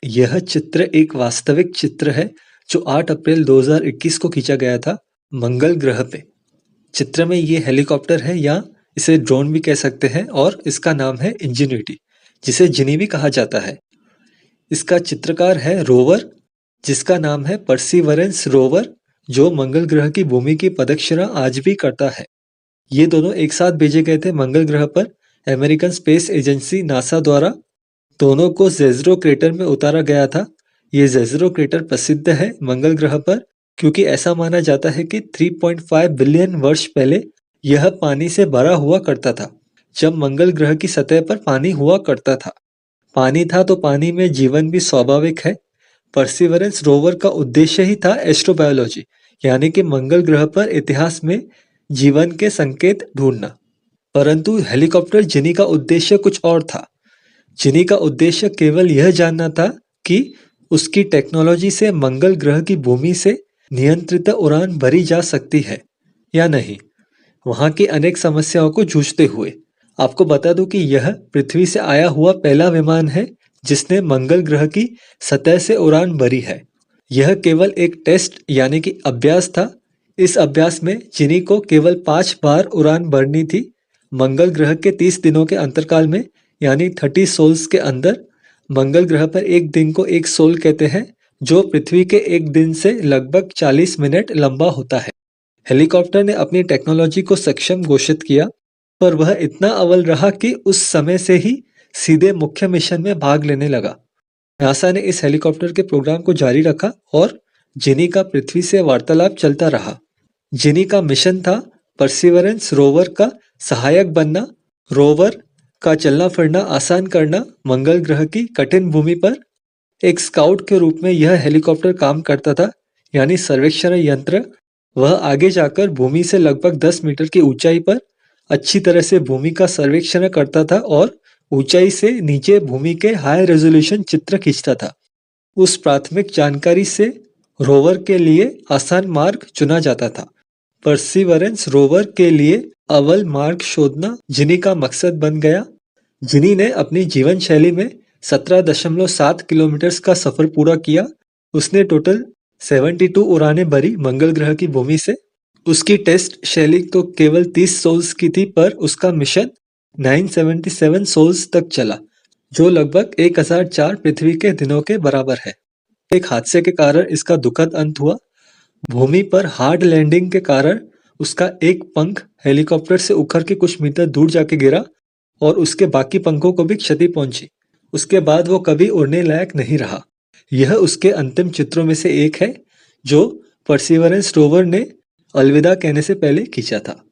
यह चित्र एक वास्तविक चित्र है जो 8 अप्रैल 2021 को खींचा गया था मंगल ग्रह पे। चित्र में ये हेलीकॉप्टर है या इसे ड्रोन भी कह सकते हैं और इसका नाम है इंजेन्युइटी, जिसे जिनी भी कहा जाता है। इसका चित्रकार है रोवर, जिसका नाम है परसीवरेंस रोवर, जो मंगल ग्रह की भूमि की प्रदक्षिणा आज भी करता है। ये दोनों एक साथ भेजे गए थे मंगल ग्रह पर अमेरिकन स्पेस एजेंसी नासा द्वारा। दोनों को जेज़रो क्रेटर में उतारा गया था। ये जेज़रो क्रेटर प्रसिद्ध है मंगल ग्रह पर क्योंकि ऐसा माना जाता है कि 3.5 बिलियन वर्ष पहले यह पानी से भरा हुआ करता था, जब मंगल ग्रह की सतह पर पानी हुआ करता था। पानी था तो पानी में जीवन भी स्वाभाविक है। परसिवरेंस रोवर का उद्देश्य ही था एस्ट्रोबायोलॉजी, यानी कि मंगल ग्रह पर इतिहास में जीवन के संकेत ढूंढना। परंतु हेलीकॉप्टर जिनी का उद्देश्य कुछ और था। जिनी का उद्देश्य केवल यह जानना था कि उसकी टेक्नोलॉजी से मंगल ग्रह की भूमि से नियंत्रित उड़ान भरी जा सकती है या नहीं, वहां की अनेक समस्याओं को जूझते हुए। आपको बता दूं कि यह पृथ्वी से आया हुआ पहला विमान है जिसने मंगल ग्रह की सतह से उड़ान भरी है। यह केवल एक टेस्ट यानी कि अभ्यास था। इस अभ्यास में जिनी को केवल 5 बार उड़ान भरनी थी। मंगल ग्रह के 30 दिनों के अंतरकाल में, यानी 30 सोल्स के अंदर। मंगल ग्रह पर एक दिन को एक सोल कहते हैं, जो पृथ्वी के एक दिन से लगभग 40 मिनट लंबा होता है। हेलीकॉप्टर ने अपनी टेक्नोलॉजी को सक्षम घोषित किया, पर वह इतना अव्वल रहा कि उस समय से ही सीधे मुख्य मिशन में भाग लेने लगा। नासा ने इस हेलीकॉप्टर के प्रोग्राम को जारी रखा और जिनी का पृथ्वी से वार्तालाप चलता रहा। जिनी का मिशन था परसिवरेंस रोवर का सहायक बनना, रोवर का चलना फिरना आसान करना मंगल ग्रह की कठिन भूमि पर। एक स्काउट के रूप में यह हेलीकॉप्टर काम करता था, यानी सर्वेक्षण यंत्र। वह आगे जाकर भूमि से लगभग 10 मीटर की ऊंचाई पर अच्छी तरह से भूमि का सर्वेक्षण करता था और ऊंचाई से नीचे भूमि के हाई रेजोल्यूशन चित्र खींचता था। उस प्राथमिक जानकारी से रोवर के लिए आसान मार्ग चुना जाता था। परसिवरेंस रोवर के लिए अव्वल मार्ग शोधना जिनी का मकसद बन गया। जिनी ने अपनी जीवन शैली में 17.7 किलोमीटर का सफर पूरा किया। उसने टोटल 72 उड़ानें भरी मंगल ग्रह की भूमि से। उसकी टेस्ट शैली तो केवल 30 सोल्स की थी, पर उसका मिशन 977 सोल्स तक चला, जो लगभग 1004 पृथ्वी के दिनों के बराबर है। एक हादसे के कारण इसका दुखद अंत हुआ। भूमि पर हार्ड लैंडिंग के कारण उसका एक पंख हेलीकॉप्टर से उखड़ के कुछ मीटर दूर जाके गिरा और उसके बाकी पंखों को भी क्षति पहुंची। उसके बाद वो कभी उड़ने लायक नहीं रहा। यह उसके अंतिम चित्रों में से एक है जो परसिवरेंस रोवर ने अलविदा कहने से पहले खींचा था।